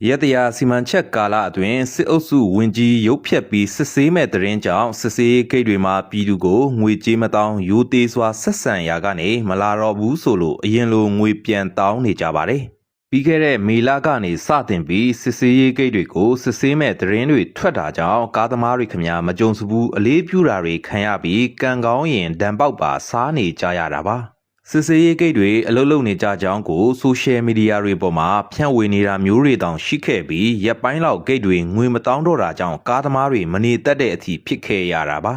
ရတရာစီမံချက်ကာလအတွင်းစစ်အုပ်စုဝင်ကြီးရုပ်ဖြက်ပြီးစစ်ဆေးမဲ့တရင်ကြောင့်စစ်ဆေးဂိတ်တွေမှာပြည်သူကိုငွေကြေးမတောင်းရိုးသေးစွာဆက်ဆံရာကနေမလာတော့ဘူးဆိုလို့အရင်လိုငွေပြန်တောင်းနေကြပါတယ်။ပြီးခဲ့တဲ့မေလကနေစတင်ပြီးစစ်ဆေးရေးဂိတ်တွေကိုစစ်ဆေးမဲ့တရင်တွေထွက်တာကြောင့်ကားသမားတွေခမမကြုံစဘူးအလေးပြုတာတွေခံရပြီးကံကောင်းရင်ဒဏ်ပေါက်ပါစားနေကြရတာပါ။စစ်ဆေးရေးဂိတ်တွေအလုပ်လုပ်နေကြကြောင်းကိုဆိုရှယ်မီဒီယာတွေပေါ်မှာဖြန့်ဝေနေတာမျိုးတွေတောင်ရှိခဲ့ပြီးရက်ပိုင်းလောက်ဂိတ်တွေငွေမတောင်းတော့တာကြောင့်ကားသမားတွေမနေတတ်တဲ့အထိဖြစ်ခဲ့ရတာပါ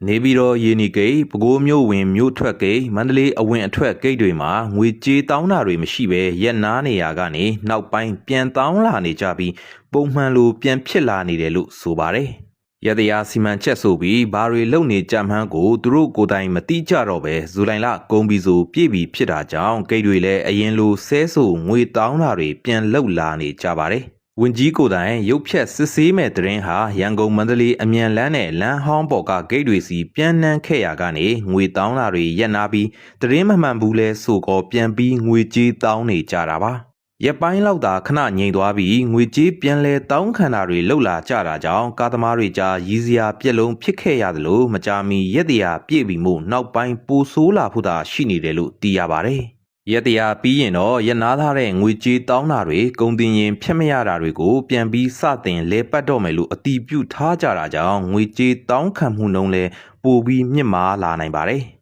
နေပြီးတော့ယေနီဂိတ်ပဲခူးမြို့ဝင်မြို့ထွက်ဂိတ်မန္တလေးအဝင်အထွက်ဂိတ်တွေမှာငွေကြေးတောင်းတာတွေမရှိဘဲရက်နားနေရကနေနောက်ပိုင်းပြန်တောင်းလာနေကြပြီးပုံမှန်လိုပြန်ဖြစ်လာနေတယ်လို့ဆိုပါတယ်ရတရာစီမံချက်ဆိုပြီးဘာတွေလုပ်နေကြမှန်းကိုသူတို့ကိုယ်တိုင်မတိကြတော့ပဲဇူလိုင်လကုန်ပြီဆိုပြည့်ပြီဖြစ်တာကြောင့်ဂိတ်တွေလည်းအရင်လိုဆဲဆိုငွေတောင်းတာတွေပြန်လောက်လာနေကြပါတယ်ဝင်ကြီးကိုယ်တိုင်ရုပ်ဖြက်စစ်ဆေးမဲ့တရင်ဟာရန်ကုန်မန္တလေးအမြန်လမ်းနဲ့လမ်းဟောင်းပေါ်ကဂိတ်တွေစီပြန်နှမ်းခဲ့ရကနေငွေတောင်းတာတွေရက်နာပြီးတရင်မမှန်ဘူးလဲဆိုကောပြန်ပြီးငွေကြေးတောင်းနေကြတာပါရက်ပိုင်းလောက်သာခဏငြိမ်သွားပြီးငွေကြေးပြန်လဲတောင်းခံတာတွေလှုပ်လာကြတာကြောင့်ကားသမားတွေကြားရည်စရာပြက်လုံးဖြစ်ခဲ့ရသလိုမကြာမီရက်တရာပြည့်ပြီမို့နောက်ပိုင်းပိုဆိုးလာဖို့သာရှိနေတယ်လို့သိရပါတယ်။ရက်တရာပြီးရင်တော့ရက်နာထားတဲ့ငွေကြေးတောင်းတာတွေကုန်တင်ရင်ဖျက်မရတာတွေကိုပြန်ပြီးစတင်လဲပတ်တော့မယ်လို့အတီးပြုထားကြတာကြောင့်ငွေကြေးတောင်းခံမှုနှုန်းလဲပိုပြီးမြင့်မားလာနိုင်ပါတယ်။